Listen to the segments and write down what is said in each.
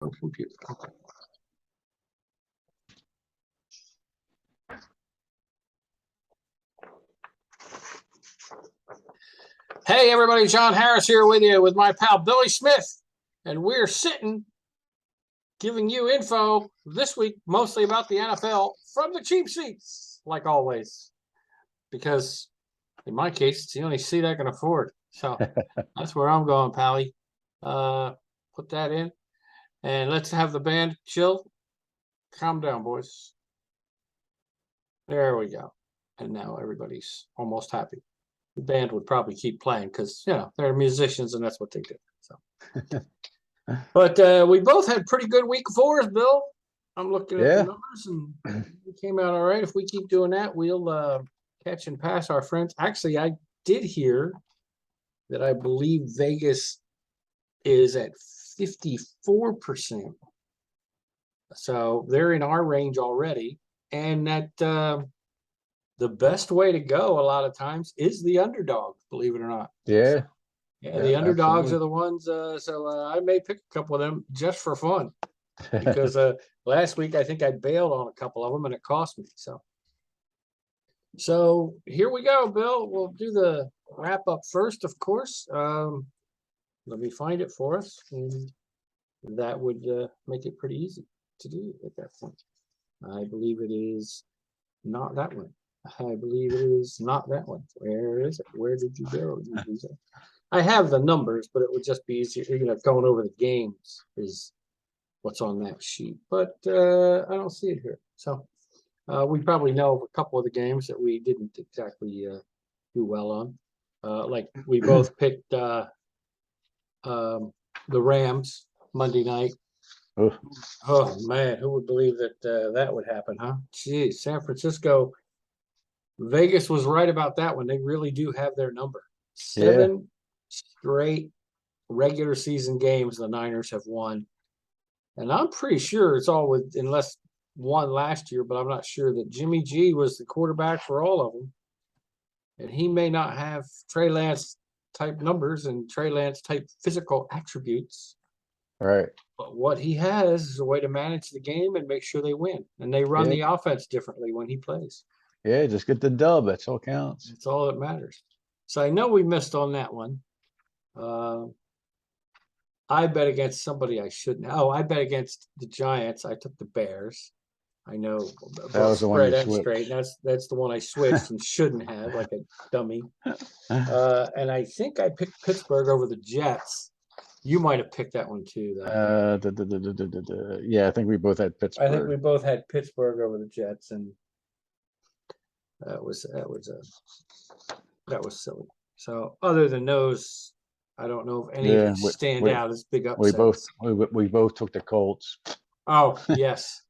Computer. Okay. Hey everybody, John Harris here with you with my pal Billy Smith, and we're sitting giving you info this week mostly about the NFL from the cheap seats, like always, because in my case it's the only seat I can afford. So that's where I'm going, Pally. Put that in, and let's have the band chill. Calm down, boys. There we go. And now everybody's almost happy. The band would probably keep playing because, you know, they're musicians and that's what they do. So, but we both had pretty good week fours, Bill. I'm looking at the numbers and we came out all right. If we keep doing that, we'll catch and pass our friends. Actually, I did hear that I believe Vegas is at 54%. So they're in our range already. And that the best way to go a lot of times is the underdog, believe it or not. Yeah. Yeah, the underdogs are the ones. So I may pick a couple of them just for fun because last week I think I bailed on a couple of them and it cost me. So here we go, Bill. We'll do the wrap up first, of course. Let me find it for us. And that would make it pretty easy to do at that point. I believe it is not that one. I believe it is not that one. Where is it? Where did you go? I have the numbers, but it would just be easier, you know, going over the games is what's on that sheet. But I don't see it here. So we probably know of a couple of the games that we didn't exactly do well on. Like we both picked the Rams Monday night. Oh man, who would believe that that would happen, huh? Geez, San Francisco, Vegas was right about that one. They really do have their number. 7 straight regular season games the Niners have won, and I'm pretty sure it's all with, unless one last year, but I'm not sure, that Jimmy G was the quarterback for all of them, and he may not have Trey Lance type numbers and Trey Lance type physical attributes. Right. But what he has is a way to manage the game and make sure they win. And they run the offense differently when he plays. Yeah, just get the dub. That's all counts. That's all that matters. So I know we missed on that one. I bet against somebody I shouldn't. Oh, I bet against the Giants. I took the Bears. I know that was the one you switched. Straight. That's the one I switched and shouldn't have, like a dummy. And I think I picked Pittsburgh over the Jets. You might have picked that one too, though. Yeah, I think we both had Pittsburgh. I think we both had Pittsburgh over the Jets, and that was silly. So other than those, I don't know if any of these stand out as big upsets. We both took the Colts. Oh yes,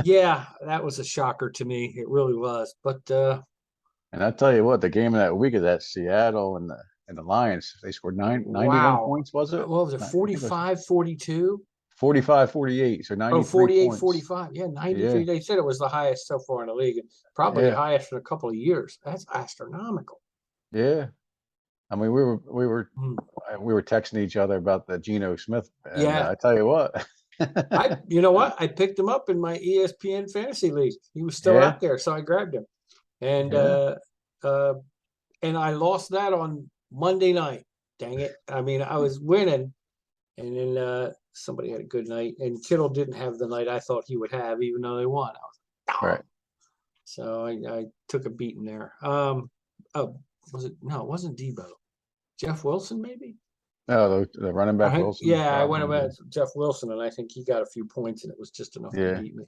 yeah, that was a shocker to me. It really was. But and I tell you what, the game of that week is that Seattle and the Lions. They scored 91 points, was it? What was it? 45-42? 45-48. So 93 points. 48-45. Yeah, 93. Yeah. They said it was the highest so far in the league, probably the highest in a couple of years. That's astronomical. Yeah. I mean, we were texting each other about the Geno Smith. And, I tell you what. You know what? I picked him up in my ESPN fantasy league. He was still out there, so I grabbed him. And I lost that on Monday night. Dang it. I mean, I was winning, and then somebody had a good night, and Kittle didn't have the night I thought he would have, even though they won. I was like, right. So I took a beating there. Was it? No, it wasn't Debo. Jeff Wilson, maybe? No, the running back Wilson. Yeah, I went about Jeff Wilson, and I think he got a few points, and it was just enough to beat me.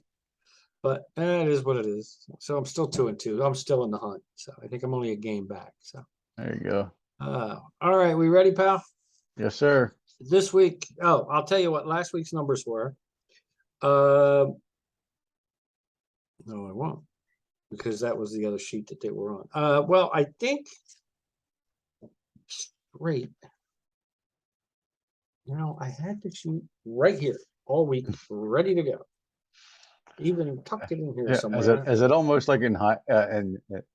But it is what it is. So I'm still 2-2. I'm still in the hunt. So I think I'm only a game back. So there you go. All right, we ready, pal? Yes, sir. This week, I'll tell you what last week's numbers were. No, I won't, because that was the other sheet that they were on. Well, I think straight. You know, I had the sheet right here all week, ready to go. Even tucked it in here somewhere. Is it almost like in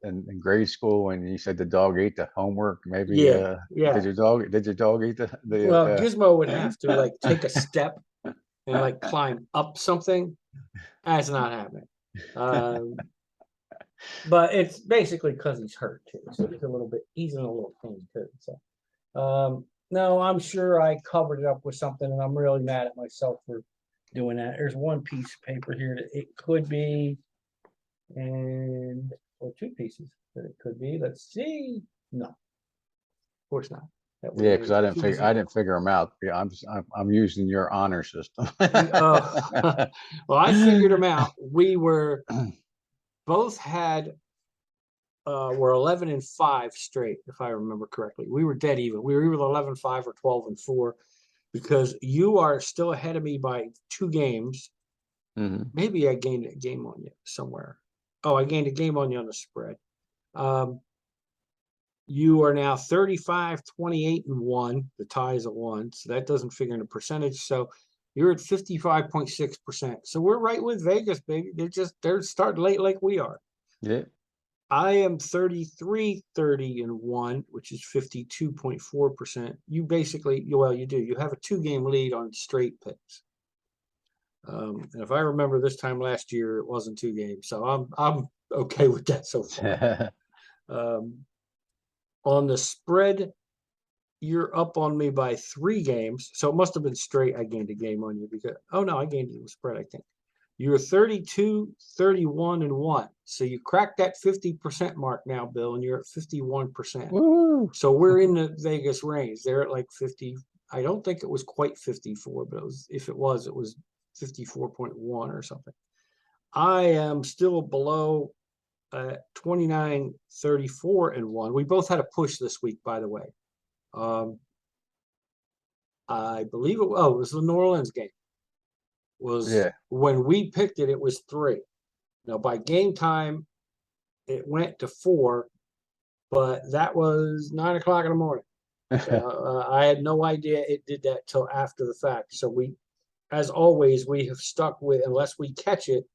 in grade school when you said the dog ate the homework? Maybe. Yeah. Did your dog eat the? Well, Gizmo would have to like take a step and like climb up something. That's not happening. But it's basically because he's hurt too. So he's in a little pain too. So no, I'm sure I covered it up with something, and I'm really mad at myself for doing that. There's one piece of paper here that it could be, or two pieces that it could be. Let's see. No, of course not. Yeah, because I didn't figure them out. Yeah, I'm using your honor system. Well, I figured them out. We were both were 11-5 straight, if I remember correctly. We were dead even. We were either 11-5 or 12-4, because you are still ahead of me by 2 games. Maybe I gained a game on you somewhere. Oh, I gained a game on you on the spread. You are now 35, 28-1. The tie is at 1, so that doesn't figure in the percentage. So you're at 55.6%. So we're right with Vegas, baby. They're starting late like we are. Yeah. I am 33, 30-1, which is 52.4%. You basically, well, you do. You have a 2-game lead on straight picks. And if I remember this time last year, it wasn't 2 games, so I'm okay with that so far. On the spread, you're up on me by 3 games, so it must have been straight. I gained a game on you because I gained the spread. I think you're 32, 31-1, so you cracked that 50% mark now, Bill, and you're at 51%. Woo. So we're in the Vegas range. They're at like 50. I don't think it was quite 54, but if it was 54.1 or something. I am still below 29, 34-1. We both had a push this week, by the way. I believe it was the New Orleans game. When we picked it, it was 3. Now by game time, it went to 4, but that was 9 o'clock in the morning. I had no idea it did that till after the fact. So as always, we have stuck with, unless we catch it,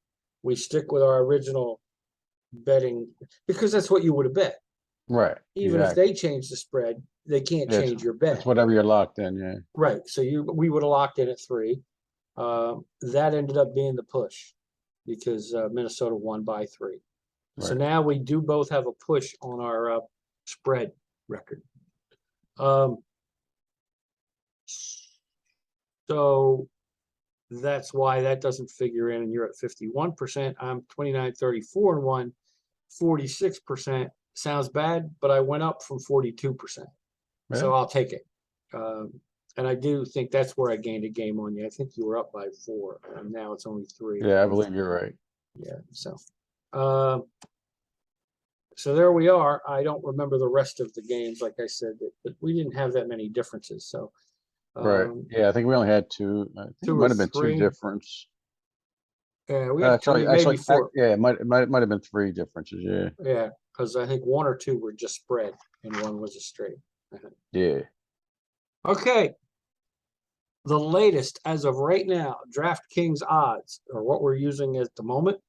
we stick with our original betting, because that's what you would have bet. Right. Even if they change the spread, they can't change your bet. It's whatever you're locked in, yeah. Right. So we would have locked in at 3. That ended up being the push because Minnesota won by 3. Right. So now we do both have a push on our spread record. So that's why that doesn't figure in, and you're at 51%. I'm 29, 34-1, 46%. Sounds bad, but I went up from 42%. Right. So I'll take it. And I do think that's where I gained a game on you. I think you were up by 4, and now it's only 3. Yeah, I believe you're right. Yeah. So there we are. I don't remember the rest of the games, like I said, but we didn't have that many differences. So. Right. Yeah, I think we only had 2. I think it might have been 2 difference. Yeah, we had 3, maybe 4. Yeah, it might have been 3 differences. Yeah. Yeah, because I think 1 or 2 were just spread, and 1 was a straight. Yeah. Okay. The latest as of right now, DraftKings odds, or what we're using at the moment.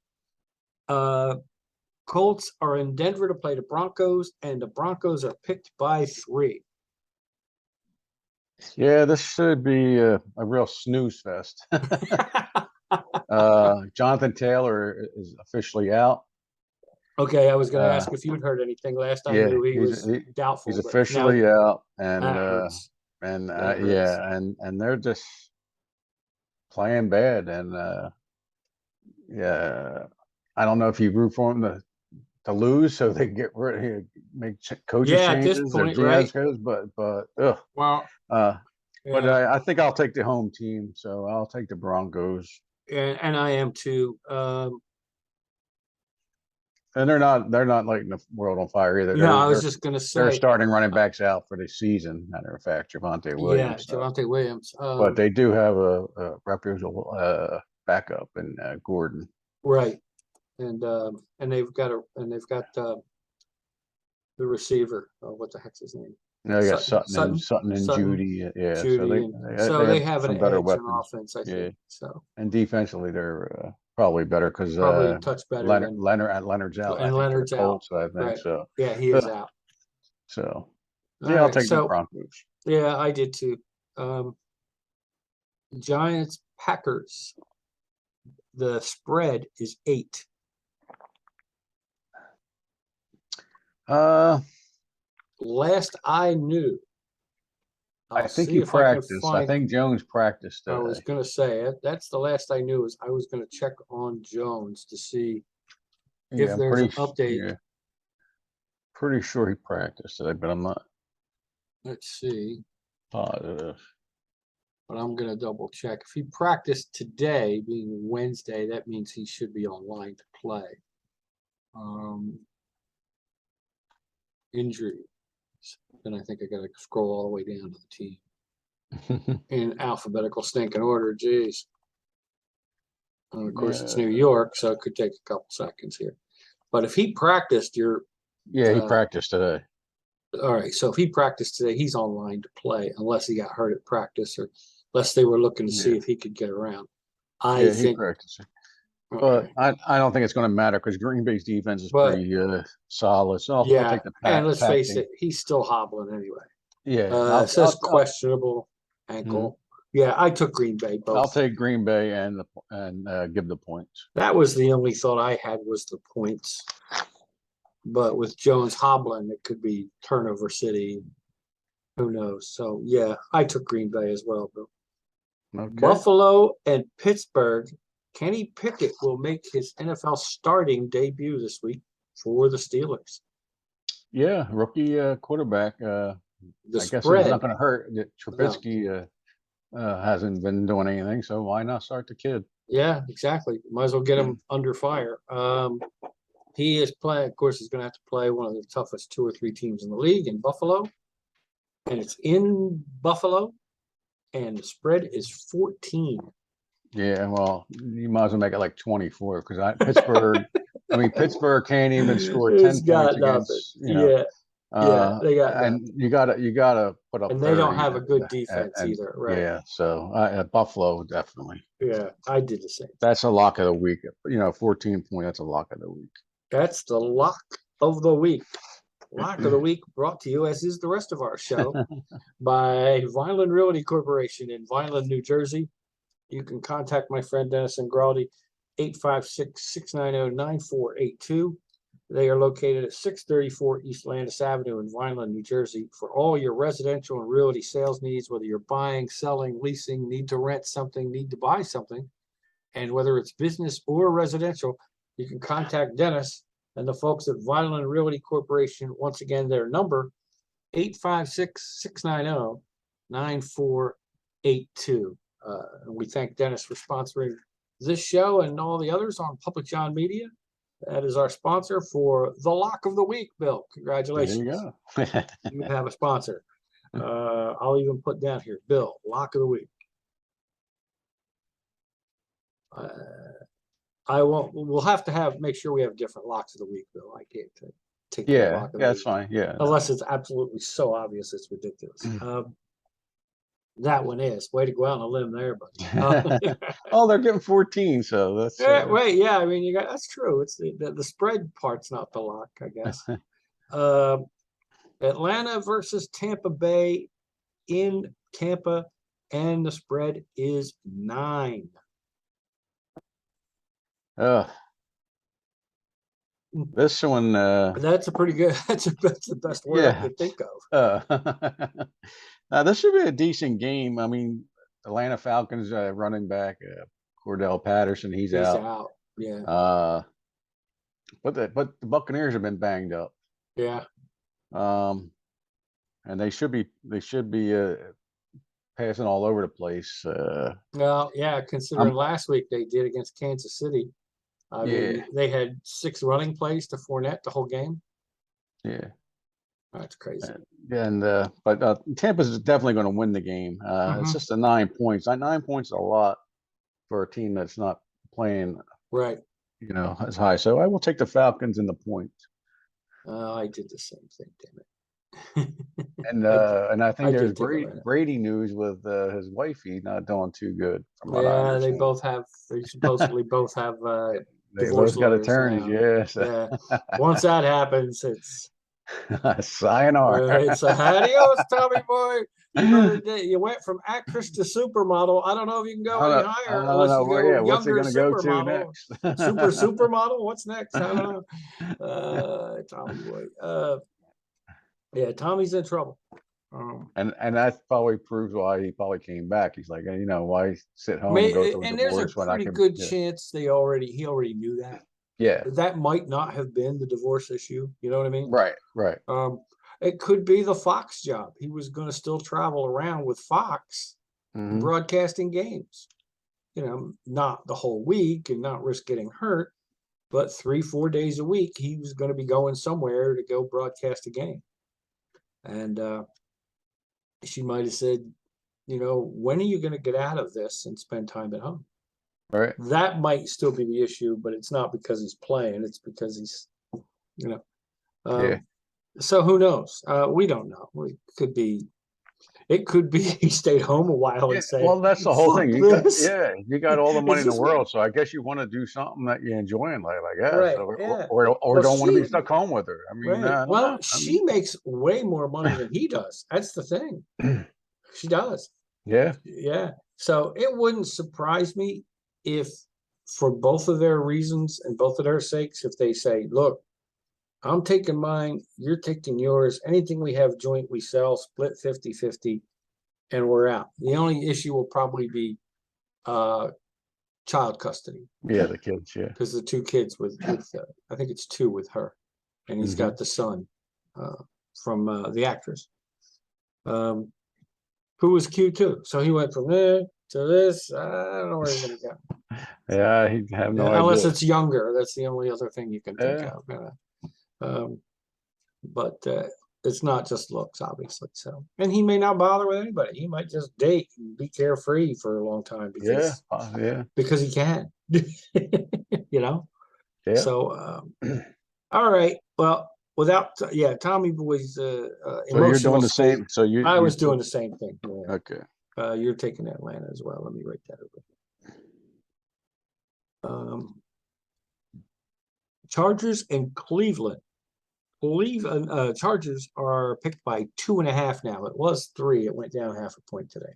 Colts are in Denver to play the Broncos, and the Broncos are picked by 3. Yeah, this should be a real snooze fest. Jonathan Taylor is officially out. Okay, I was going to ask if you'd heard anything. Last I knew he was doubtful. He's officially out, and they're just playing bad, and I don't know if you root for them to lose so they get rid, make coaching changes, at this point, right? Goes, but well. But I think I'll take the home team, so I'll take the Broncos. And I am too. And they're not lighting the world on fire either. No, I was just going to say they're starting running backs out for the season. Matter of fact, Javonte Williams. Yeah, Javonte Williams. But they do have a reputable backup in Gordon. Right, and they've got the receiver. What the heck's his name? No, they got Sutton and Judy. Yeah, Judy, so they have an edge on offense, I think. So, and defensively, they're probably better because probably a touch better. Leonard's out. And Leonard's out. So I think right. So. Yeah, he is out. So I'll take the Broncos. Yeah, I did too. Giants Packers. The spread is 8. Last I knew, I think he practiced. I think Jones practiced today. I was going to say that's the last I knew. Is I was going to check on Jones to see if there's an update. Yeah. Pretty sure he practiced today, but I'm not. Let's see. Positive. But I'm going to double check. If he practiced today, being Wednesday, that means he should be online to play. Injury. Then I think I got to scroll all the way down to the team in alphabetical stinking order. Geez. And of course, it's New York, so it could take a couple seconds here. But if he practiced, he practiced today. All right. So if he practiced today, he's online to play, unless he got hurt at practice or unless they were looking to see if he could get around. I think he practiced. But I don't think it's going to matter because Green Bay's defense is pretty solid. So I'll take the pack. And let's face it, he's still hobbling anyway. Yeah. It says questionable ankle. Yeah, I took Green Bay both. I'll take Green Bay and give the points. That was the only thought I had was the points. But with Jones hobbling, it could be turnover city. Who knows? So, yeah, I took Green Bay as well. Okay. Buffalo and Pittsburgh. Kenny Pickett will make his NFL starting debut this week for the Steelers. Yeah, rookie quarterback. I guess it's not going to hurt. Trubisky hasn't been doing anything, so why not start the kid? Yeah, exactly. Might as well get him under fire. He is playing, of course, he's going to have to play one of the toughest 2 or 3 teams in the league in Buffalo. And it's in Buffalo, and the spread is 14. Yeah, well, you might as well make it like 24 because Pittsburgh. Pittsburgh can't even score 10 points against. They got and you gotta put up. And they don't have a good defense either, right? Yeah, so Buffalo definitely. Yeah, I did the same. That's a lock of the week. 14 point. That's a lock of the week. That's the lock of the week. Lock of the week brought to you, as is the rest of our show, by Vineland Realty Corporation in Vineland, New Jersey. You can contact my friend Dennis Ingraldi, 856-690-9482. They are located at 634 East Landis Avenue in Vineland, New Jersey. For all your residential and realty sales needs, whether you're buying, selling, leasing, need to rent something, need to buy something, and whether it's business or residential, you can contact Dennis and the folks at Vineland Realty Corporation. Once again, their number, 856-690-9482. We thank Dennis for sponsoring this show and all the others on Public John Media. That is our sponsor for the lock of the week, Bill. Congratulations. There you go. You have a sponsor. I'll even put down here, Bill, lock of the week. We'll have to make sure we have different locks of the week, Bill. I can't take the lock of the week. That's fine. Yeah. Unless it's absolutely so obvious it's ridiculous. That one is. Way to go out on a limb there, buddy. They're getting 14, so that's wait, yeah. I mean, that's true. It's the spread part's not the lock, I guess. Atlanta versus Tampa Bay in Tampa, and the spread is 9. This one. That's a pretty good. That's the best word I could think of. This should be a decent game. I mean, Atlanta Falcons running back Cordell Patterson, he's out. Yeah. But the Buccaneers have been banged up. Yeah. And they should be passing all over the place. Well, yeah, considering last week they did against Kansas City. I mean, they had 6 running plays to Fournette the whole game. Yeah. That's crazy. But Tampa's definitely going to win the game. It's just 9 points. 9 points is a lot for a team that's not playing as high. So I will take the Falcons and the points. I did the same thing, damn it. And I think there's Brady news with his wife. He's not doing too good. They supposedly both have. They both got attorneys. Yes. Yeah. Once that happens, it's sayonara. It's adios, Tommy boy. You went from actress to supermodel. I don't know if you can go any higher unless you go what's he younger going to go to supermodel. next? Supermodel. What's next? I don't know. Tommy boy. Yeah, Tommy's in trouble. And that probably proves why he probably came back. He's like, why sit home and go through a and there's a divorce when I pretty can? good chance he already knew that. Yeah. That might not have been the divorce issue. You know what I mean? Right. It could be the Fox job. He was going to still travel around with Fox broadcasting games. Not the whole week and not risk getting hurt, but 3-4 days a week, he was going to be going somewhere to go broadcast a game. And she might have said, when are you going to get out of this and spend time at home? Right. That might still be the issue, but it's not because he's playing. It's because he's, yeah. So who knows? We don't know. It could be he stayed home a while and said, well, that's the whole thing. You got all the money in the world, me. so I guess you want to do something that you enjoy in life, I guess, right? or don't want to be stuck home with her. I mean, right. She makes way more money than he does. That's the thing. She does. Yeah. So it wouldn't surprise me if, for both of their reasons and both of their sakes, if they say, look, I'm taking mine, you're taking yours. Anything we have joint, we sell, split 50-50, and we're out. The only issue will probably be child custody. Yeah, the kids, yeah. Because the 2 kids with I think it's 2 with her. And he's got the son from the actress, who was cute too. So he went from there to this. I don't know where he's going to go. Yeah, he have no idea. Unless it's younger. That's the only other thing you can think of. But it's not just looks, obviously. So, and he may not bother with anybody. He might just date and be carefree for a long time because he can. Yeah. So, all right. Well, Tommy Boy's emotional. So you're doing the same. So I was doing the same thing. Yeah. Okay. You're taking Atlanta as well. Let me write that over. Chargers and Cleveland. Chargers are picked by 2.5 now. It was 3. It went down 0.5 point today.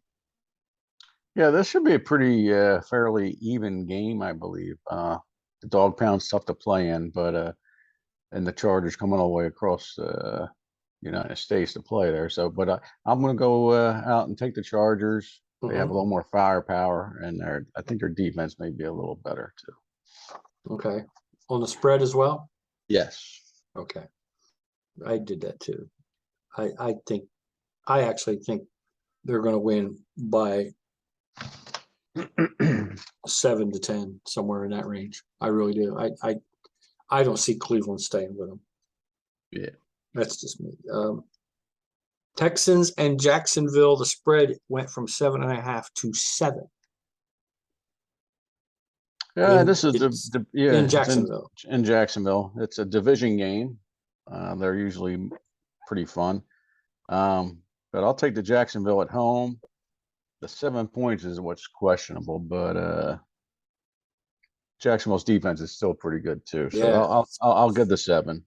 Yeah, this should be a pretty fairly even game, I believe. The dog pound's tough to play in, but and the Chargers coming all the way across the United States to play there. So, but I'm going to go out and take the Chargers. They have a little more firepower, and I think their defense may be a little better too. Okay. On the spread as well? Yes. Okay. I did that too. I actually think they're going to win by 7-10, somewhere in that range. I really do. I don't see Cleveland staying with them. Yeah. That's just me. Texans and Jacksonville, the spread went from 7.5 to 7. Yeah, this is in Jacksonville. In Jacksonville, it's a division game. They're usually pretty fun. But I'll take the Jacksonville at home. The 7 points is what's questionable, but Jacksonville's defense is still pretty good too. So I'll give the 7.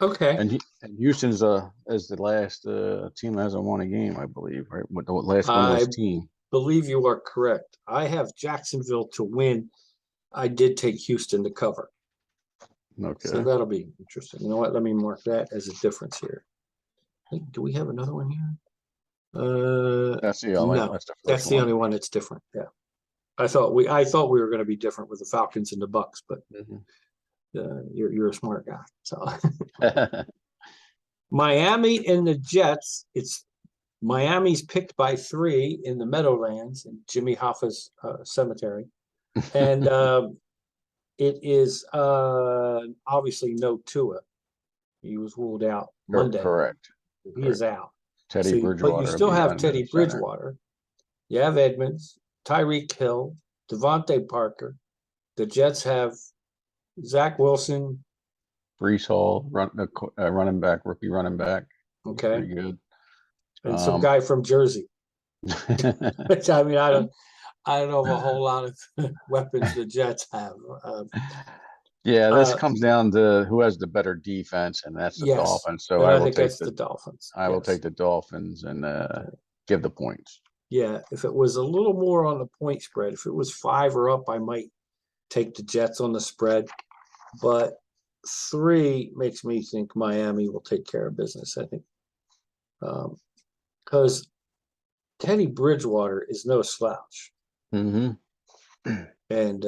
Okay. And Houston's is the last team that hasn't won a game, I believe, right? What the last winless team. I believe you are correct. I have Jacksonville to win. I did take Houston to cover. Okay. So that'll be interesting. You know what? Let me mark that as a difference here. Do we have another one here? That's the only. No, that's the only one that's different. Yeah. I thought we were going to be different with the Falcons and the Bucks, but you're a smart guy. So Miami and the Jets. It's Miami's picked by 3 in the Meadowlands in Jimmy Hoffa's cemetery, and it is obviously no Tua. He was ruled out Monday. Correct. He is out. Teddy Bridgewater. But you still have Teddy Bridgewater. You have Edmonds, Tyreek Hill, Devontae Parker. The Jets have Zach Wilson, Breece Hall, running back, rookie running back. Okay. Pretty good. And some guy from Jersey. Which I mean, I don't know of a whole lot of weapons the Jets have. Yeah, this comes down to who has the better defense, and that's the Yes, Dolphins. So and I I will think take that's the Dolphins. I will Yes. take the Dolphins and give the points. Yeah, if it was a little more on the point spread, if it was 5 or up, I might take the Jets on the spread. But 3 makes me think Miami will take care of business, I think. Because Teddy Bridgewater is no slouch. Mm-hmm. And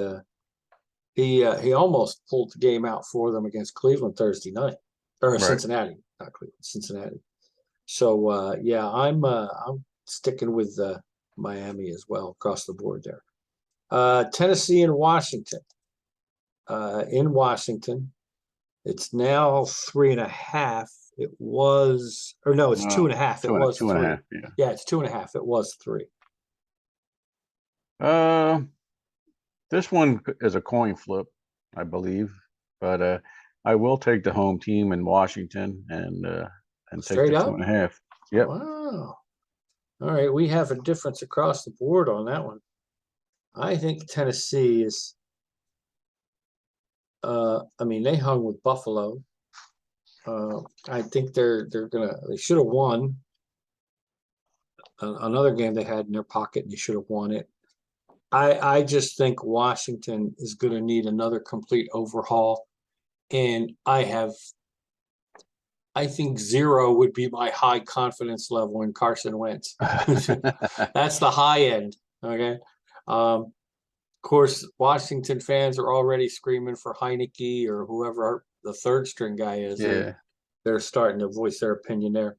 he almost pulled the game out for them against Cleveland Thursday night. Or Right. Cincinnati, not Cleveland, Cincinnati. So yeah, I'm sticking with Miami as well across the board there. Tennessee and Washington. In Washington, it's now 3.5. It was, or no, it's 2.5. It was 2.5. Yeah, it's 2.5. It was 3. This one is a coin flip, I believe, but I will take the home team in Washington and take Straight the up? 2.5. Yep. Wow. All right, we have a difference across the board on that one. I think Tennessee is. I mean, they hung with Buffalo. I think they should have won another game they had in their pocket, and they should have won it. I just think Washington is going to need another complete overhaul, and I think 0 would be my high confidence level in Carson Wentz. That's the high end. Okay. Of course, Washington fans are already screaming for Heineke or whoever the third string guy is. Yeah. They're starting to voice their opinion there.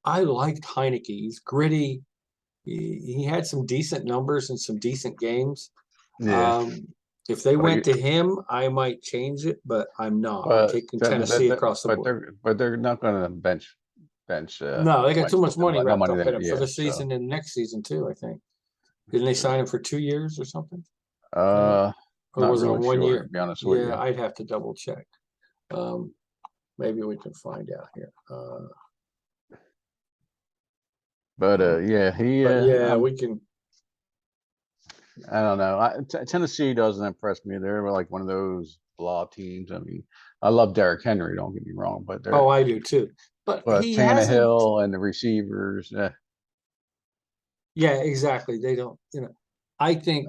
I liked Heineke. He's gritty. He had some decent numbers and some decent games. Yeah. If they went to him, I might change it, but I'm not. I'm taking Tennessee across the board. But they're not going to bench. No, they got too much money wrapped up in him for the so. season and next season too, I think. Didn't they sign him for 2 years or something? Or was it a really 1 year? to be honest with you. Yeah, I'd have to double check. Maybe we can find out here. Yeah, we can. I don't know. Tennessee doesn't impress me. They're like one of those blah teams. I mean, I love Derrick Henry. Don't get me wrong, but I do too. But he Tannehill and the receivers. Yeah, exactly. They don't. I think.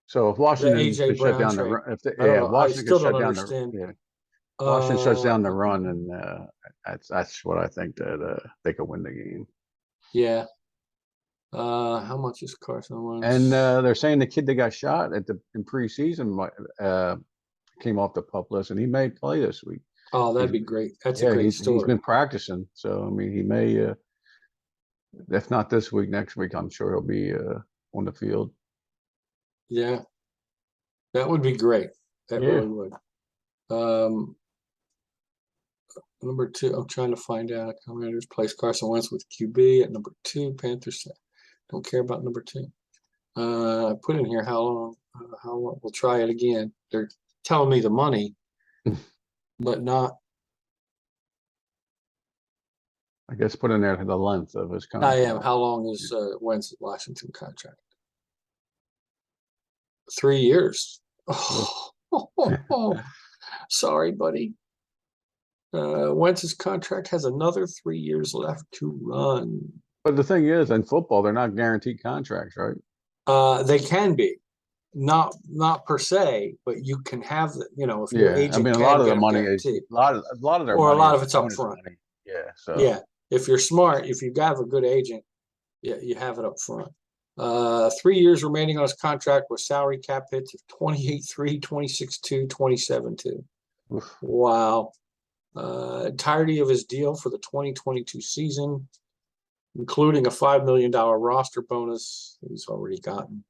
So if Washington AJ shut down the run, Washington could shut down the Washington shuts down the run, and that's what I think that they could win the game. Yeah. How much is Carson Wentz? And they're saying the kid that got shot in preseason came off the pup list, and he may play this week. Oh, that'd be great. That's a great story. He's been practicing, so I mean, he may, if not this week, next week, I'm sure he'll be on the field. Yeah, that would be great. That really would. Number 2, I'm trying to find out. Commanders place Carson Wentz with QB at number 2. Panthers don't care about number 2. I put in here how long. We'll try it again. They're telling me the money, but not. I guess put in there the length of his contract. I am. How long is Wentz's Washington contract? 3 years. Oh, sorry, buddy. Wentz's contract has another 3 years left to run. But the thing is, in football, they're not guaranteed contracts, right? They can be, not per se, but you can have if your agent. I mean, a lot of the money is a lot of their or money a lot of it's up front. Money. Yeah. So yeah, if you're smart, if you have a good agent, you have it up front. 3 years remaining on his contract with salary cap hits of 28.3, 26.2, 27.2. Wow. Entirety of his deal for the 2022 season, including a $5 million roster bonus that he's already gotten.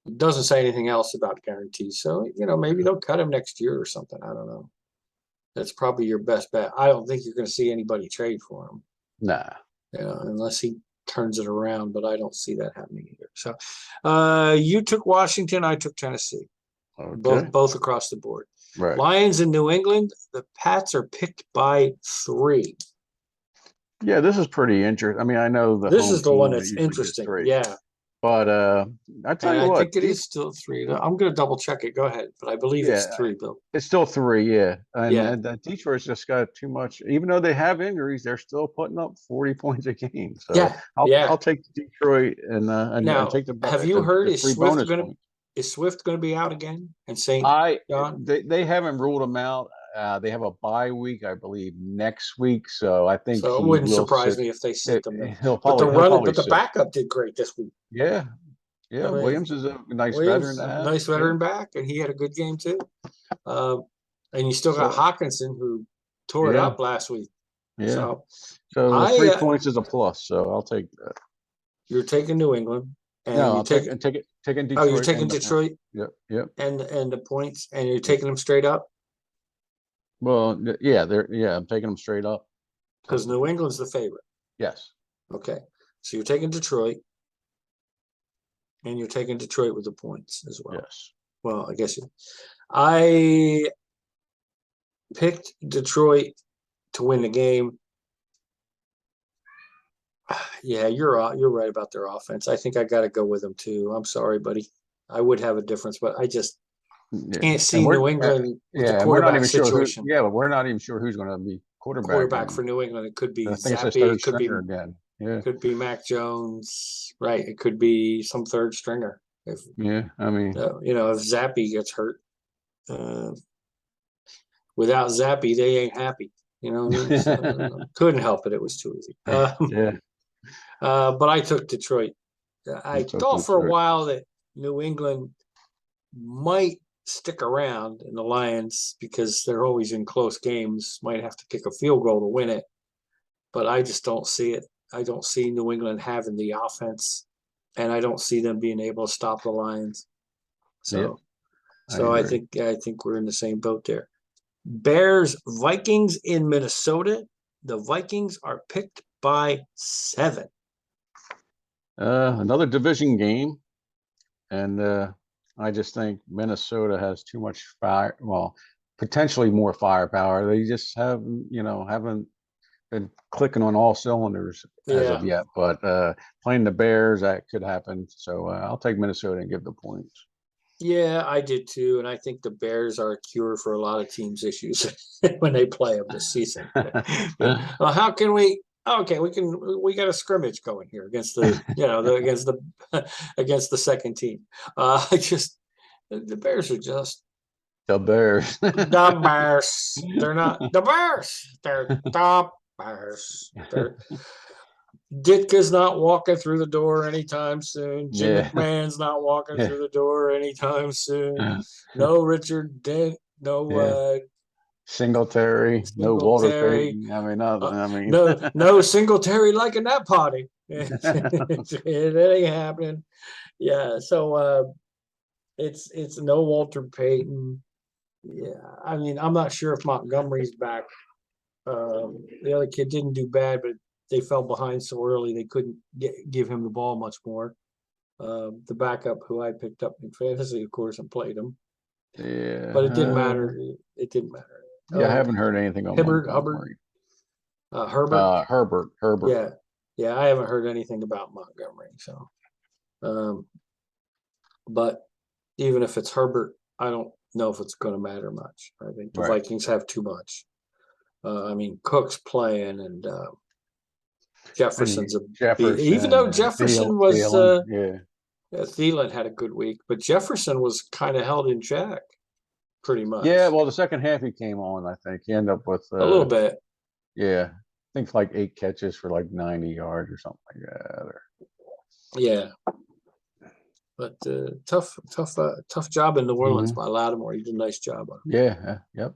It doesn't say anything else about guarantees. So, maybe they'll cut him next year or something. I don't know. That's probably your best bet. I don't think you're going to see anybody trade for him. Nah. Unless he turns it around, but I don't see that happening either. So you took Washington, I took Tennessee. Okay. Both across the board. Right. Lions in New England, the Pats are picked by 3. Yeah, this is pretty interesting. I mean, I know this is the one that's interesting. Yeah. But I tell And you I what, think it is still 3. I'm going to double check it. Go ahead, but I believe it's yeah, 3, Bill. it's still 3, yeah. And, Yeah, and Detroit's just got too much. Even though they have injuries, they're still putting up 40 points a game. So yeah, I'll yeah. I'll take Detroit and Now, take have you heard the 3 bonus points. is Swift going to be out again? And St. I John? they haven't ruled him out. They have a bye week, I believe, next week. So I think So it he wouldn't will surprise sit. me if they sit them then. He'll probably But the sit. backup did great this week. Yeah, I yeah. mean, Williams is a nice veteran Williams, to have. nice Yeah. veteran back, and he had a good game too. Um, and you still got So Hawkinson who tore it yeah, up last week. yeah. So So the I 3 points is a plus. So I'll take that. you're taking New England, and No, you I'll take taking oh you're Detroit taking and the point. Detroit Yep, yep. and the points, and you're Yep. taking them straight up Well, yeah, I'm taking them straight up. because New England's the favorite. Yes. Okay, so you're taking Detroit, and you're taking Detroit with the points as well. Yes. Well, I guess I picked Detroit to win the game. Yeah, you're right about their offense. I think I got to go with them too. I'm sorry, buddy. I would have a difference, but I just Yeah. can't see And New England with the yeah, and we're not quarterback even sure who. situation. Yeah, but we're not even sure who's going to be quarterback. Quarterback And for New England, it could be I think it's his Zappy, third it stringer again. Yeah. could be Mac Jones, right? It could be some third stringer. If Yeah. I mean, if Zappy gets hurt, uh, without Zappy, they ain't happy. You know what I mean? So, couldn't help it. It was too easy. yeah. But I took Detroit. I It's up thought to for a Detroit. while that New England might stick around in the Lions because they're always in close games, might have to kick a field goal to win it. But I just don't see it. I don't see New England having the offense, and I don't see them being able to stop the Lions. Yeah, So, I so I agree. think we're in the same boat there. Bears Vikings in Minnesota. The Vikings are picked by 7. Another division game, and I just think Minnesota has too much fire. Well, potentially more firepower. They just haven't been clicking on all cylinders as of Yeah, yet. But playing the Bears, that could happen. So I'll take Minnesota and give the points. yeah, I did too, and I think the Bears are a cure for a lot of teams' issues when they play them this season. Well, how can we? Okay, we got a scrimmage going here against against the second team. I just the Bears are just The Bears. the Bears. They're not the Bears. They're the Bears. Ditka's not walking through the door anytime soon. Jim Yeah. McMahon's not walking Yeah. through the door anytime soon. No Richard Dent. No Yeah. Singletary, no Walter Singletary. Payton. I mean, nothing. I mean, No Singletary liking that party. It ain't happening. Yeah. So it's no Walter Payton. Yeah. I mean, I'm not sure if Montgomery's back. The other kid didn't do bad, but they fell behind so early they couldn't give him the ball much more. The backup who I picked up in fantasy, of course, and played him, yeah. but it didn't matter. It didn't matter. Yeah, I haven't heard anything on Hubbard, Montgomery. Herbert. Herbert. Yeah, I haven't heard anything about Montgomery. So, but even if it's Herbert, I don't know if it's going to matter much. I think the Right. Vikings have too much. I mean, Cook's playing and Jefferson's even though Jefferson was Thielen, Thielen had a good week, but Jefferson was kind of held in check pretty much. yeah. Well, the second half he came on. I think he ended up with a little bit. Yeah, I think like 8 catches for like 90 yards or something like that. Yeah, but tough job in New Orleans by Lattimore. He did a nice job on it. Yeah. Yep.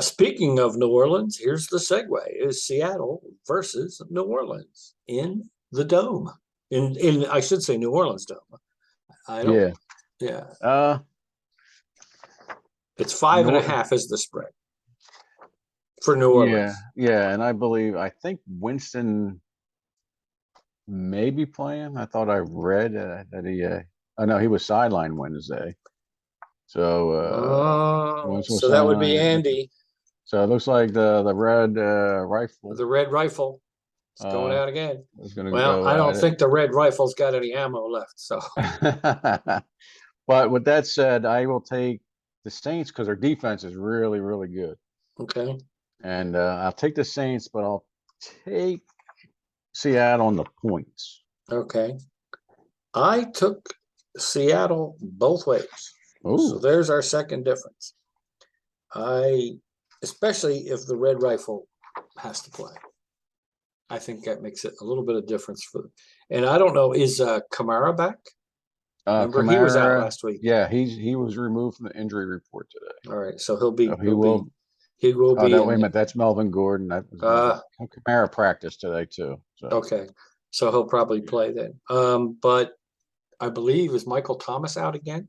Speaking of New Orleans, here's the segue: is Seattle versus New Orleans in the Dome? In I should say New Orleans Dome. I don't. Yeah. It's 5.5 is the spread for New Orleans. Yeah, and I think Winston may be playing. I thought I read that he. I know he was sidelined Wednesday. So. So that would be Andy. So it looks like the red rifle. The red rifle. It's going out again. It's going to Well, go I don't out. think the Red Rifle's got any ammo left. So, But with that said, I will take the Saints because their defense is really, really good. okay. And I'll take the Saints, but I'll take Seattle on the points. Okay. I took Seattle both ways. Ooh. So there's our second difference. Especially if the Red Rifle has to play. I think that makes it a little bit of difference for. And I don't know, is Kamara back? Remember, Kamara, he was out last week. Yeah, he was removed from the injury report today. All right, so he'll be. So he will be. No, wait a minute, that's Melvin Gordon. That was Kamara practiced today too. So. Okay, so he'll probably play then. But I believe is Michael Thomas out again?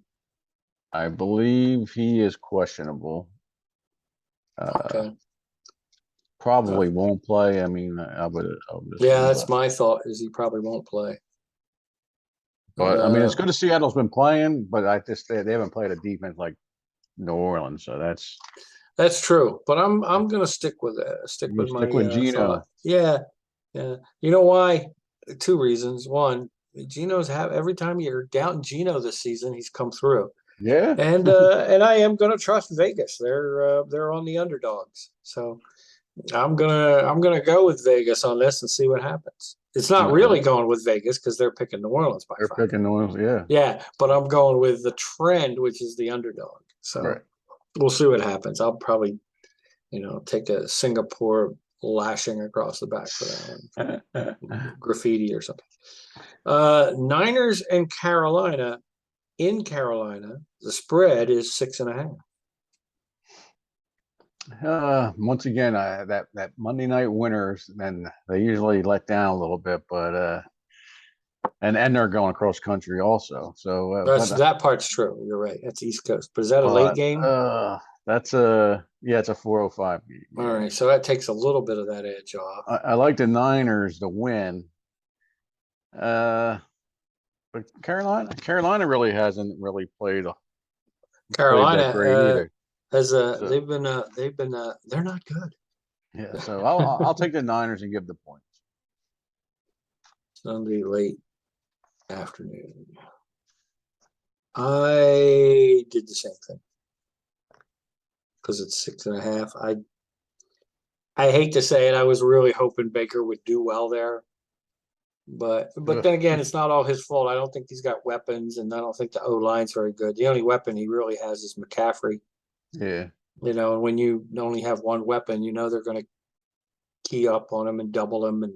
I believe he is questionable. Okay. Probably won't play. I mean, I would yeah, that's my thought. Is he probably won't play. But I mean, it's good to see Seattle's been playing, but they haven't played a defense like New Orleans, so that's true. But I'm gonna stick with it. Stick with Geno. Thought. Yeah. You know why? 2 reasons. One, Geno's every time you're doubting Geno this season, he's come through. Yeah. And I am gonna trust Vegas. They're on the underdogs. So I'm gonna go with Vegas on this and see what happens. It's not really going with Vegas because they're picking New Orleans by 5. They're picking New Orleans, yeah. Yeah, but I'm going with the trend, which is the underdog. So we'll see what happens. I'll probably, take a Singapore lashing across the back for that one, graffiti or something. Niners and Carolina. In Carolina, the spread is 6.5. Once again, that Monday night winners, then they usually let down a little bit, but and they're going cross country also. So that part's true. You're right. That's East Coast. But is that a late game? It's a 4:05 game. All right, so that takes a little bit of that edge off. I like the Niners to win. But Carolina really hasn't really played. Carolina that great either. They're not good. Yeah, so I'll take the Niners and give the points. Sunday late afternoon. I did the same thing because it's 6.5. I hate to say it. I was really hoping Baker would do well there. But then again, it's not all his fault. I don't think he's got weapons, and I don't think the O-line's very good. The only weapon he really has is McCaffrey. Yeah. And when you only have one weapon, they're going to key up on him and double him and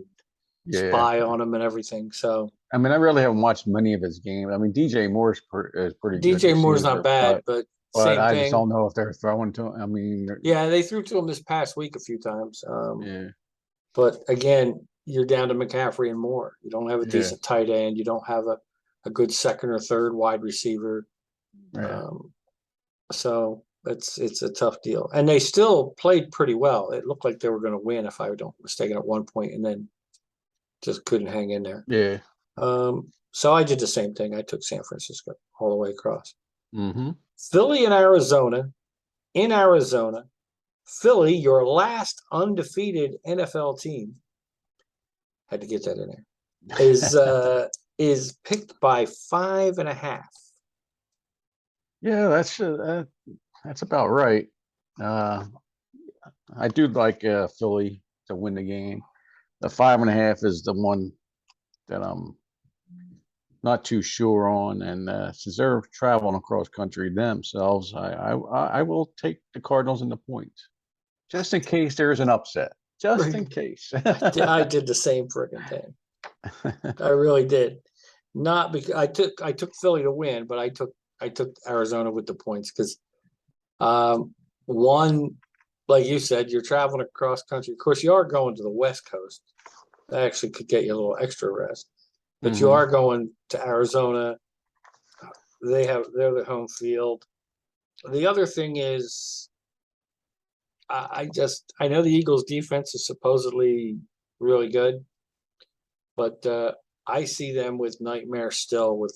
spy on him and everything. So I mean, I really haven't watched many of his games. I mean, DJ Moore is pretty good. DJ Moore's not bad, but I just don't know if they're throwing to him. I mean, they threw to him this past week a few times. But again, you're down to McCaffrey and Moore. You don't have a decent tight end. You don't have a good second or third wide receiver. So it's a tough deal. And they still played pretty well. It looked like they were going to win, if I don't mistaken, at one point, and then just couldn't hang in there. Yeah. So I did the same thing. I took San Francisco all the way across. Mm-hmm. Philly and Arizona. In Arizona, Philly, your last undefeated NFL team, had to get that in there, is picked by 5.5. Yeah, that's about right. I do like Philly to win the game. The 5.5 is the one that I'm not too sure on, and since they're traveling across country themselves, I will take the Cardinals in the points, just in case there's an upset. Just in case. I did the same friggin' thing. I really did. Not because I took Philly to win, but I took Arizona with the points because one, like you said, you're traveling across country. Of course, you are going to the West Coast. That actually could get you a little extra rest. But you are going to Arizona. They're the home field. The other thing is, I know the Eagles' defense is supposedly really good, but I see them with nightmares still with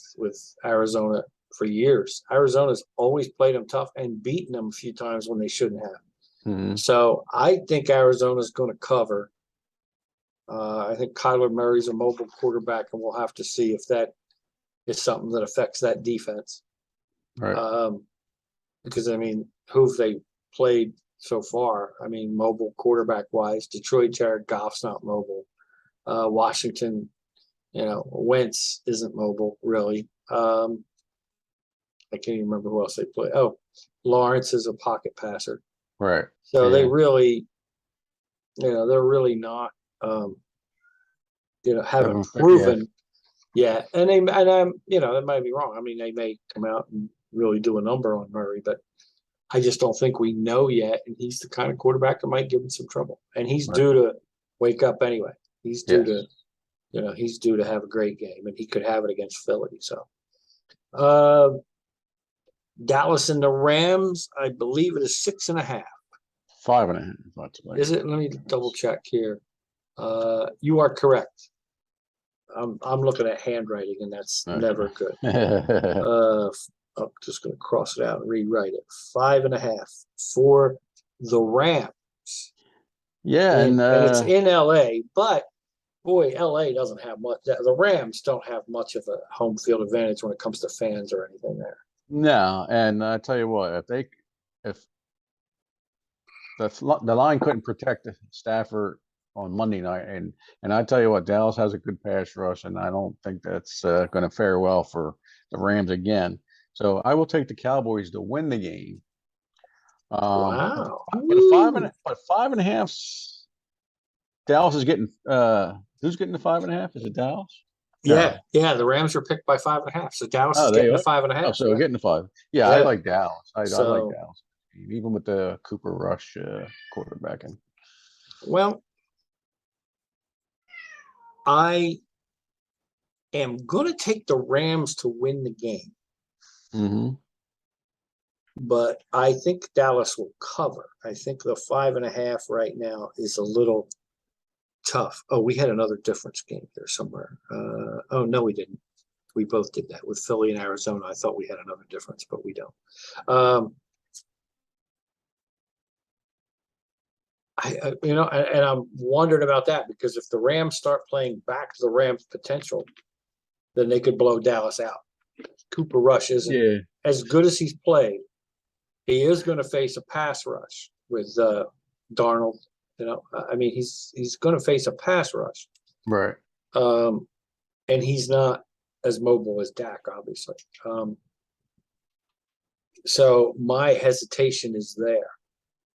Arizona for years. Arizona's always played them tough and beaten them a few times when they shouldn't have. So I think Arizona's going to cover. I think Kyler Murray's a mobile quarterback, and we'll have to see if that is something that affects that defense. Right. Because, I mean, who have they played so far? I mean, mobile quarterback-wise, Detroit, Jared Goff's not mobile. Washington, Wentz isn't mobile, really. I can't even remember who else they play. Oh, Lawrence is a pocket passer. Right. So they really, they're really not, haven't proven yet. And they might be wrong. I mean, they may come out and really do a number on Murray, but I just don't think we know yet. And he's the kind of quarterback that might give him some trouble. And he's due to wake up anyway. He's due to, he's due to have a great game, and he could have it against Philly. So, Dallas and the Rams, I believe it is 6.5. 5.5. Is it? Let me double check here. You are correct. I'm looking at handwriting, and that's never good. I'm just going to cross it out and rewrite it. 5.5 for the Rams. Yeah, and it's in LA, but boy, LA doesn't have much. The Rams don't have much of a home field advantage when it comes to fans or anything there. No, and I tell you what, if the line couldn't protect Stafford on Monday night, and I tell you what, Dallas has a good pass rush, and I don't think that's going to fare well for the Rams again. So I will take the Cowboys to win the game. Wow! But 5.5. Dallas is getting. Who's getting the 5.5? Is it Dallas? Yeah. The Rams were picked by 5.5, so Dallas is getting the 5.5. Oh, so we're getting the 5. Yeah, I like Dallas. I like Dallas, even with the Cooper Rush quarterbacking. Well, I am going to take the Rams to win the game. Mm-hmm. But I think Dallas will cover. I think the 5.5 right now is a little tough. Oh, we had another difference game there somewhere. Oh, no, we didn't. We both did that with Philly and Arizona. I thought we had another difference, but we don't. And I'm wondering about that, because if the Rams start playing back to the Rams' potential, then they could blow Dallas out. Cooper Rush isn't as good as he's played. He is going to face a pass rush with Darnold. I mean, he's going to face a pass rush, right? And he's not as mobile as Dak, obviously. So my hesitation is there,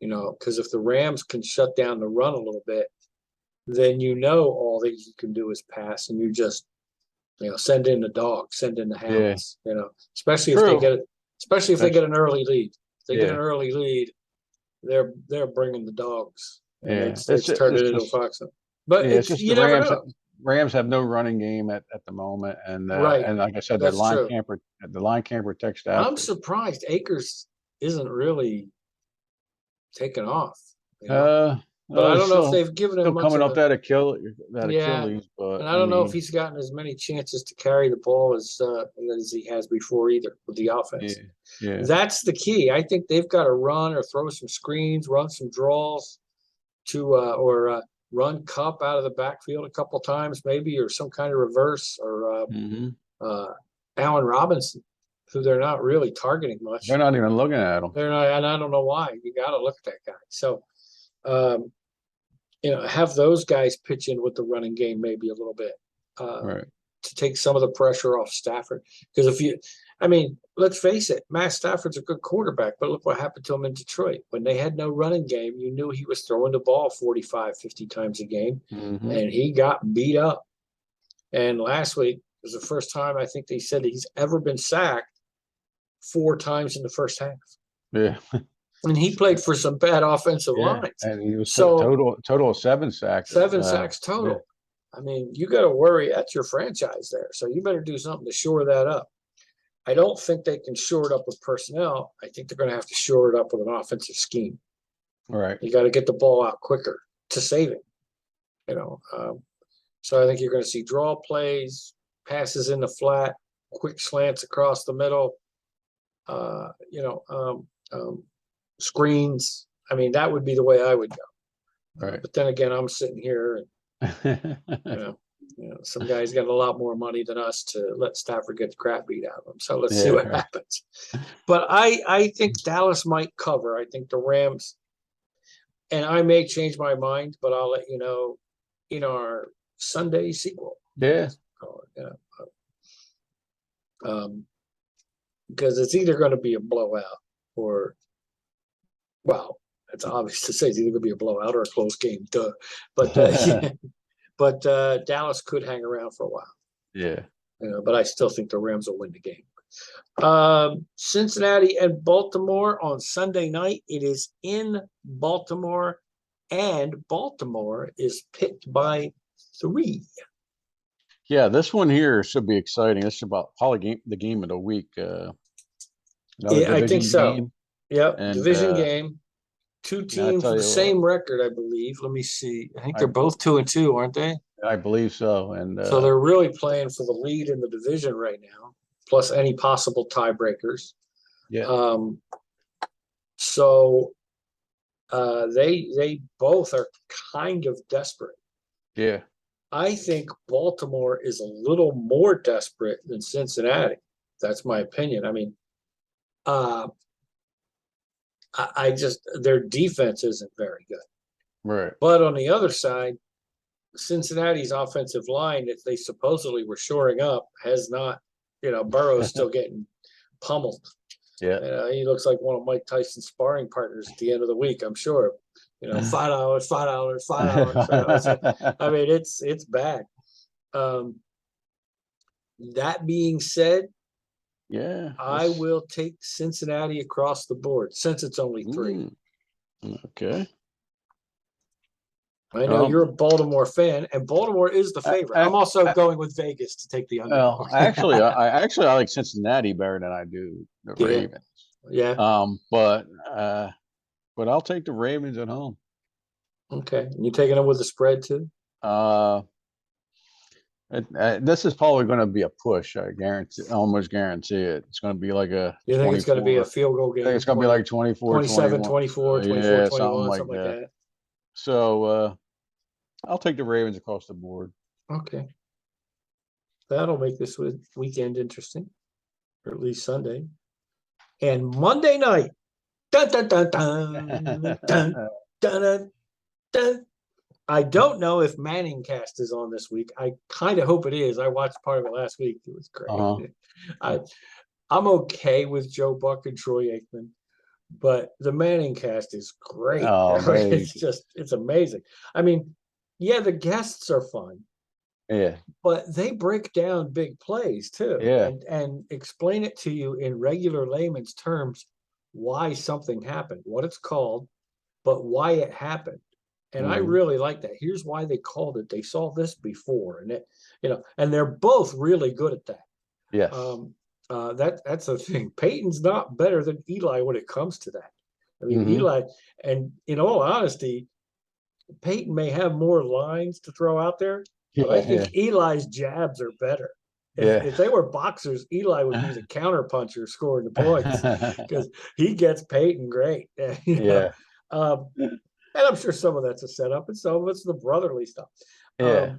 because if the Rams can shut down the run a little bit, then all that you can do is pass, and you just send in the dog, send in the hounds. Especially if they get an early lead. If they get an early lead, they're bringing the dogs. And it's turning into a fox. But it's just you never know. Rams have no running game at the moment, and and like I said, the line can't protect Stafford. I'm surprised Akers isn't really taken off. But I don't know if they've given him much coming off that Achilles, but and I don't know if he's gotten as many chances to carry the ball as he has before either with the offense. That's the key. I think they've got to run or throw some screens, run some draws or run Cup out of the backfield a couple times, maybe, or some kind of reverse, or Allen Robinson, who they're not really targeting much. They're not even looking at him. They're not, and I don't know why. You got to look at that guy. So, have those guys pitch in with the running game maybe a little bit to take some of the pressure off Stafford. Because let's face it, Matt Stafford's a good quarterback, but look what happened to him in Detroit. When they had no running game, you knew he was throwing the ball 45, 50 times a game, and he got beat up. And last week was the first time I think they said that he's ever been sacked 4 times in the first half. Yeah. And he played for some bad offensive lines. And he was total of 7 sacks. 7 sacks total. Yeah. I mean, you got to worry. That's your franchise there. So you better do something to shore that up. I don't think they can shore it up with personnel. I think they're going to have to shore it up with an offensive scheme. Right. You got to get the ball out quicker to save it. So I think you're going to see draw plays, passes in the flat, quick slants across the middle, screens. I mean, that would be the way I would go. Right. But then again, I'm sitting here and Some guys got a lot more money than us to let Stafford get the crap beat out of them. So let's see Yeah, what right. happens. But I think Dallas might cover. I think the Rams, and I may change my mind, but I'll let you know in our Sunday sequel. Yeah. Because it's either going to be a blowout or, well, it's obvious to say it's either going to be a blowout or a close game. Duh. But yeah. But Dallas could hang around for a while. Yeah. But I still think the Rams will win the game. Cincinnati and Baltimore on Sunday night. It is in Baltimore, and Baltimore is picked by 3. Yeah, this one here should be exciting. This is about probably the game of the week. Another I think so. game. Yep, And, division game. 2 teams with the same record, I believe. Let me see. I think they're both 2-2, aren't they? I believe so. And so they're really playing for the lead in the division right now, plus any possible tiebreakers. Yeah. So they both are kind of desperate. Yeah. I think Baltimore is a little more desperate than Cincinnati. That's my opinion. I mean, I just, their defense isn't very good. Right. But on the other side, Cincinnati's offensive line that they supposedly were shoring up has not, Burrow's still getting pummeled. Yeah. He looks like one of Mike Tyson's sparring partners at the end of the week, I'm sure. $5, $5, $5. I mean, it's bad. That being said, yeah, I will take Cincinnati across the board since it's only 3. Okay. I know you're a Baltimore fan, and Baltimore is the favorite. I'm also going with Vegas to take the underdog. Actually, I like Cincinnati better than I do the Ravens. Yeah. But I'll take the Ravens at home. Okay. You taking them with the spread too? This is probably going to be a push. I almost guarantee it. It's going to be like a. You think it's going to be a field goal game? I think it's going to be like 24, 27, 24, 24, 21, something like that. So I'll take the Ravens across the board. Okay. That'll make this weekend interesting, or at least Sunday. And Monday night, dun, dun, dun, dun, dun, dun, dun, dun. I don't know if Manning Cast is on this week. I kind of hope it is. I watched part of it last week. It was great. I'm okay with Joe Buck and Troy Aikman, but the Manning Cast is great. It's amazing. I mean, yeah, the guests are fun. Yeah. But they break down big plays too. Yeah. And explain it to you in regular layman's terms why something happened, what it's called, but why it happened. And I really like that. Here's why they called it. They saw this before, and and they're both really good at that. Yes. That's the thing. Peyton's not better than Eli when it comes to that. I mean, Eli, and in all honesty, Peyton may have more lines to throw out there, but I think Eli's jabs are better. If they were boxers, Eli would be the counter puncher scoring the points because he gets Peyton great. And I'm sure some of that's a setup and some of it's the brotherly stuff. I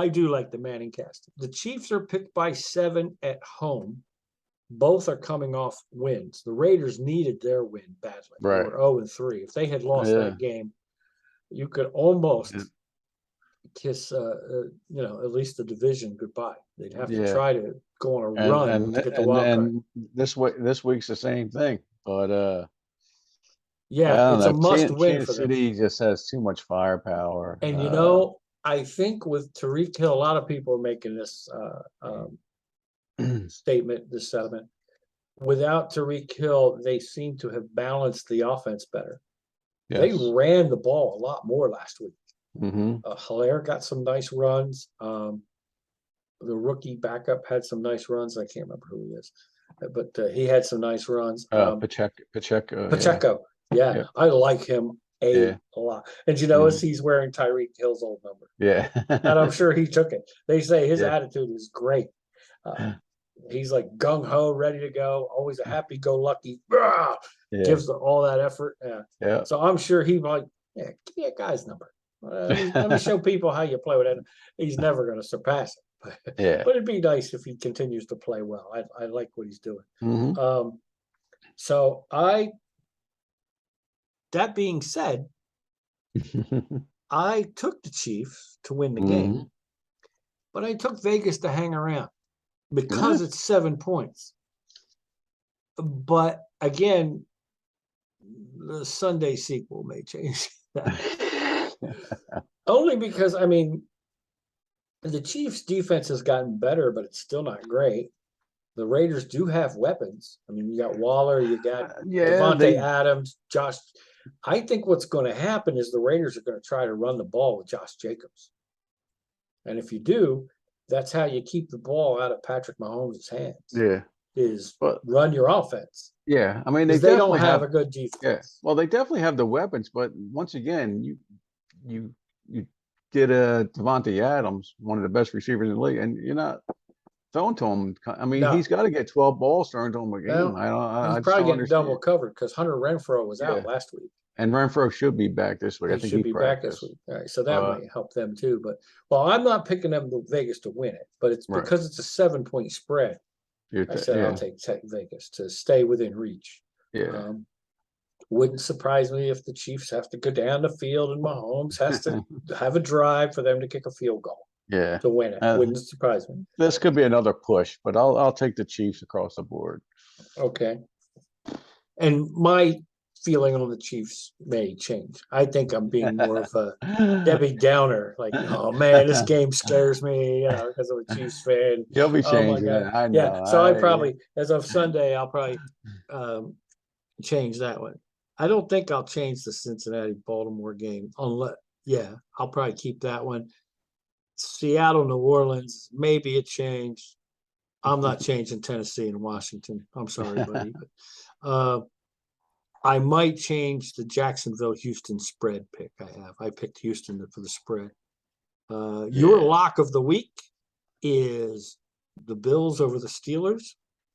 do like the Manning Cast. The Chiefs are picked by 7 at home. Both are coming off wins. The Raiders needed their win badly. Right. They were 0-3. If they had lost that game, you could almost kiss, at least the division goodbye. They'd have to try to go on a run to get the wild card. And this week's the same thing, but it's a must-win for them. City just has too much firepower. And I think with Tyreek Hill, a lot of people are making this statement, this sentiment. Without Tyreek Hill, they seem to have balanced the offense better. Yes. They ran the ball a lot more last week. Hilaire got some nice runs. The rookie backup had some nice runs. I can't remember who he is, but he had some nice runs. Pacheco. Yeah, I like him a lot. And he's wearing Tyreek Hill's old number. Yeah. And I'm sure he took it. They say his attitude is great. He's like gung-ho, ready to go, always a happy-go-lucky, gives all that effort. So I'm sure he like, give me a guy's number. Let me show people how you play with it. He's never going to surpass it. Yeah. But it'd be nice if he continues to play well. I like what he's doing. Mm-hmm. So that being said, I took the Chiefs to win the game, but I took Vegas to hang around because it's 7 points. But again, the Sunday sequel may change that. Only because, I mean, the Chiefs' defense has gotten better, but it's still not great. The Raiders do have weapons. I mean, you got Waller, you got Devontae Adams, Josh. I think what's going to happen is the Raiders are going to try to run the ball with Josh Jacobs. And if you do, that's how you keep the ball out of Patrick Mahomes' hands. Yeah. But run your offense. Yeah. I mean, they don't have a good defense. Yeah. Well, they definitely have the weapons, but once again, you get Devontae Adams, one of the best receivers in the league, and you're not throwing to him. I mean, he's got to get 12 balls thrown to him a game. He's probably getting double covered because Hunter Renfrow was out last week. And Renfrow should be back this week. I think he should be back this week. All right, so that might help them too. But I'm not picking them to Vegas to win it, but it's because it's a 7-point spread. I said I'll take Vegas to stay within reach. Yeah. Wouldn't surprise me if the Chiefs have to go down the field and Mahomes has to have a drive for them to kick a field goal. Yeah. To win it. Wouldn't surprise me. This could be another push, but I'll take the Chiefs across the board. Okay. And my feeling on the Chiefs may change. I think I'm being more of a Debbie Downer. Like, oh man, this game scares me, because I'm a Chiefs fan. You'll be changing it. I know. Yeah. So I probably, as of Sunday, I'll probably change that one. I don't think I'll change the Cincinnati-Baltimore game. I'll probably keep that one. Seattle, New Orleans, maybe it changed. I'm not changing Tennessee and Washington. I'm sorry, buddy. But, I might change the Jacksonville-Houston spread pick I picked Houston for the spread. Your lock of the week is the Bills over the Steelers.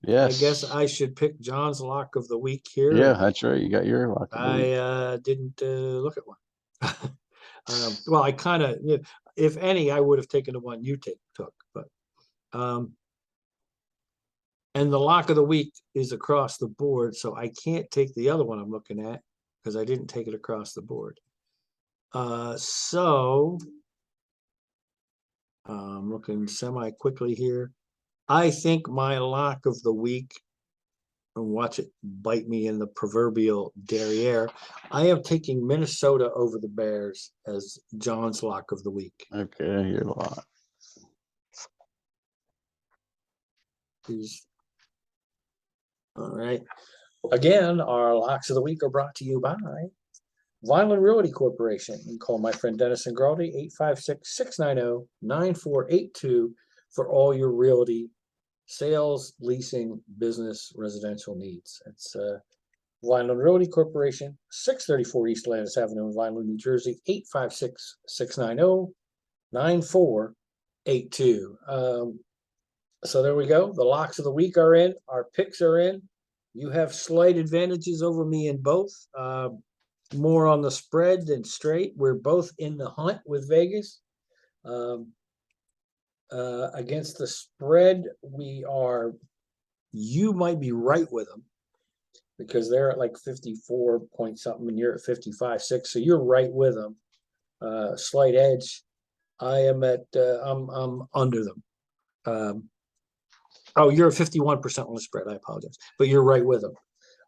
Yes. I guess I should pick John's lock of the week here. Yeah, that's right. You got your lock of the week. I didn't look at one. Well, I kind of, if any, I would have taken the one you took. But and the lock of the week is across the board, so I can't take the other one I'm looking at because I didn't take it across the board. So I'm looking semi-quickly here. I think my lock of the week, and watch it bite me in the proverbial derriere, I am taking Minnesota over the Bears as John's lock of the week. Okay, your lock. All right. Again, our locks of the week are brought to you by Vineland Realty Corporation. You can call my friend Dennis and Graldi, 856-690-9482 for all your realty, sales, leasing, business, residential needs. It's Vineland Realty Corporation, 634 East Landis Avenue in Vineland, New Jersey, 856-690-9482. So there we go. The locks of the week are in. Our picks are in. You have slight advantages over me in both. More on the spread than straight. We're both in the hunt with Vegas. Against the spread, you might be right with them because they're at like 54 point something and you're at 55.6. So you're right with them. Slight edge. I am at, I'm under them. You're at 51% on the spread. I apologize, but you're right with them.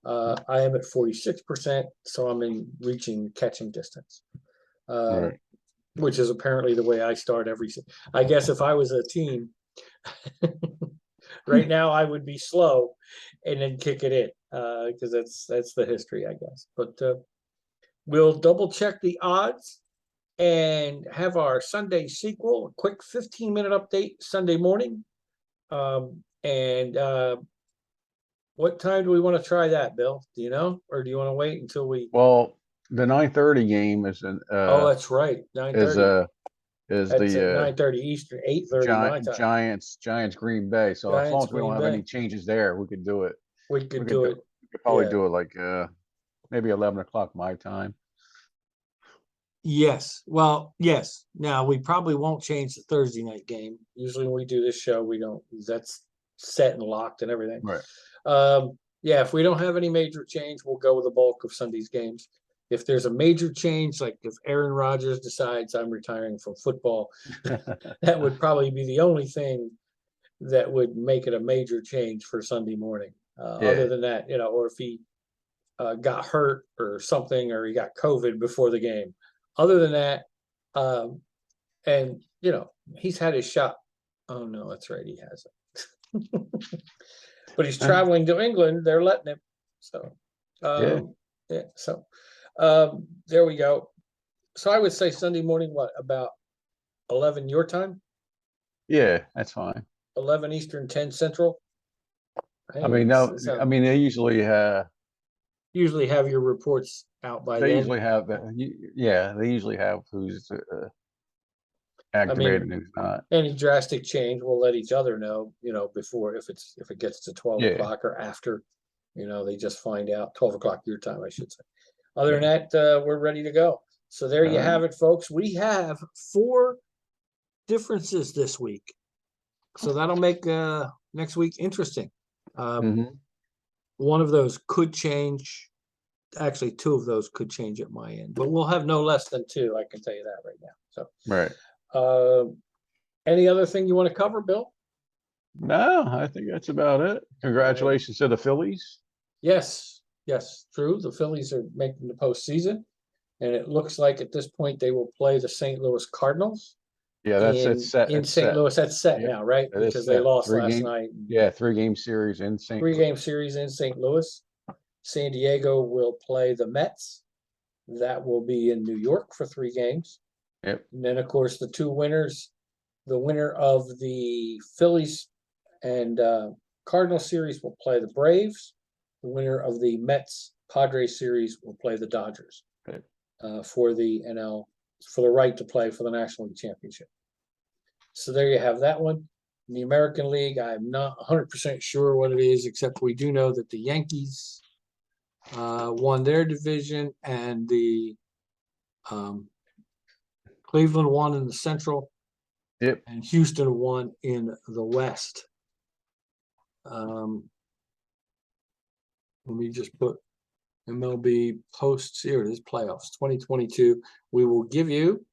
I am at 46%, so I'm in catching distance, Right. which is apparently the way I start every. I guess if I was a team, right now I would be slow and then kick it in because that's the history, I guess. But we'll double check the odds and have our Sunday sequel, a quick 15-minute update Sunday morning. What time do we want to try that, Bill? Do you know, or do you want to wait until we? Well, the 9:30 game is an. That's right. 9:30 is the 9:30 Eastern, 8:30 my time. Giants Green Bay. So as long as we don't have any changes there, we could do it. We could do it. We could probably do it like maybe 11 o'clock my time. Yes. Well, yes. Now we probably won't change the Thursday night game. Usually when we do this show, we don't. That's set and locked and everything. Right. Yeah, if we don't have any major change, we'll go with the bulk of Sunday's games. If there's a major change, like if Aaron Rodgers decides I'm retiring from football, that would probably be the only thing that would make it a major change for Sunday morning. Other than that, or if he got hurt or something, or he got COVID before the game. Other than that, and he's had his shot. Oh no, that's right, he hasn't. But he's traveling to England. They're letting him. So, yeah. So, there we go. So I would say Sunday morning, what, about 11 your time? Yeah, that's fine. 11 Eastern, 10 Central. I mean, no, I mean they usually have your reports out by then. They usually have that. Yeah, they usually have who's activated and who's not. Any drastic change, we'll let each other know, before, if it gets to 12 o'clock or after, they just find out 12 o'clock your time, I should say. Other than that, we're ready to go. So there you have it, folks. We have 4 differences this week. So that'll make next week interesting. One of those could change. Actually, 2 of those could change at my end, but we'll have no less than 2. I can tell you that right now. So, right. Any other thing you want to cover, Bill? No, I think that's about it. Congratulations to the Phillies. Yes, true. The Phillies are making the postseason, and it looks like at this point they will play the St. Louis Cardinals. Yeah, that's set. In St. Louis, that's set now, right? Because they lost last night. Yeah, 3-game series in St. 3-game series in St. Louis. San Diego will play the Mets. That will be in New York for 3 games. Yep. And then, of course, the 2 winners, the winner of the Phillies and Cardinal series will play the Braves. The winner of the Mets Padres series will play the Dodgers for the right to play for the National League Championship. So there you have that one. In the American League, I'm not 100% sure what it is, except we do know that the Yankees won their division, and the Cleveland won in the Central. Yep. And Houston won in the West. Let me just put MLB posts. Here it is, playoffs 2022. We will give you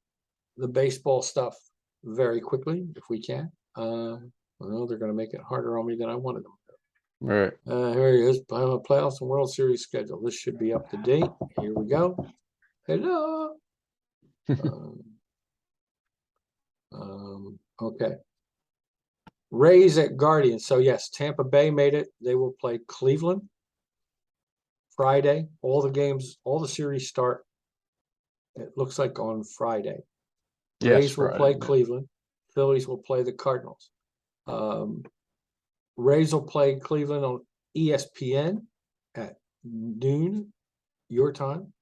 the baseball stuff very quickly if we can. Well, they're going to make it harder on me than I wanted them to. Right. Here he is, playoffs and World Series schedule. This should be up to date. Here we go. Hello. Okay. Rays at Guardians. So yes, Tampa Bay made it. They will play Cleveland Friday. All the series start, it looks like, on Friday. Rays will play Cleveland. Phillies will play the Cardinals. Rays will play Cleveland on ESPN at noon your time,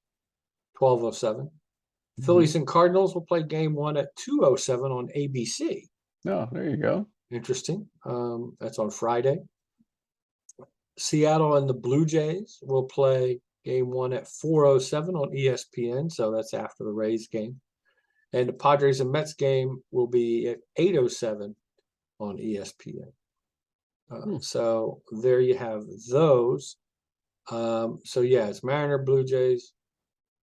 12:07. Phillies and Cardinals will play game 1 at 2:07 on ABC. Oh, there you go. Interesting. That's on Friday. Seattle and the Blue Jays will play game 1 at 4:07 on ESPN. So that's after the Rays game. And the Padres and Mets game will be at 8:07 on ESPN. So there you have those. So yeah, it's Mariner, Blue Jays,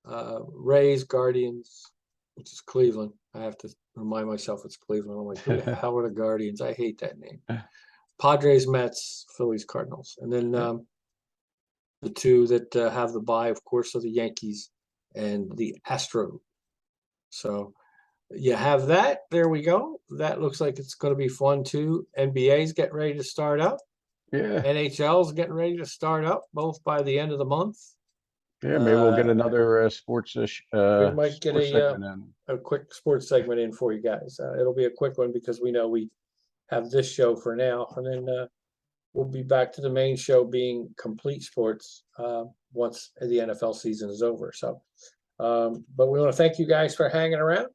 Rays, Guardians, which is Cleveland. I have to remind myself it's Cleveland. I'm like, who the hell are the Guardians? I hate that name. Padres, Mets, Phillies, Cardinals. And then the 2 that have the bye, of course, are the Yankees and the Astros. So you have that. There we go. That looks like it's going to be fun too. NBA's getting ready to start up. Yeah. NHL's getting ready to start up, both by the end of the month. Yeah, maybe we'll get another sports we might get segment a quick sports segment in for you guys. It'll be a quick one because we know we have this show for now, and then we'll be back to the main show being complete sports once the NFL season is over. So, but we want to thank you guys for hanging around.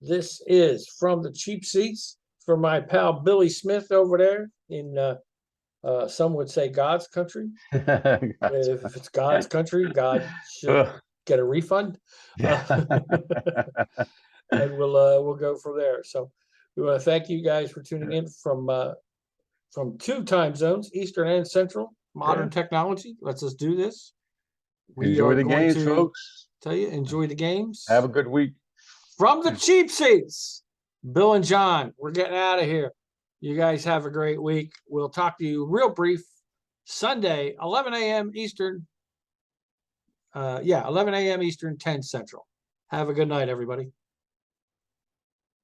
This is from the Cheap Seats for my pal Billy Smith over there in some would say God's country. If it's God's country, God get a refund. Yeah. And we'll go from there. So we want to thank you guys for tuning in from 2 time zones, Eastern and Central. Modern technology lets us do this. We Enjoy are the going games, to folks. tell you, enjoy the games. Have a good week. From the cheap seats, Bill and John, we're getting out of here. You guys have a great week. We'll talk to you real brief Sunday, 11 a.m. Eastern. 11 a.m. Eastern, 10 Central. Have a good night, everybody.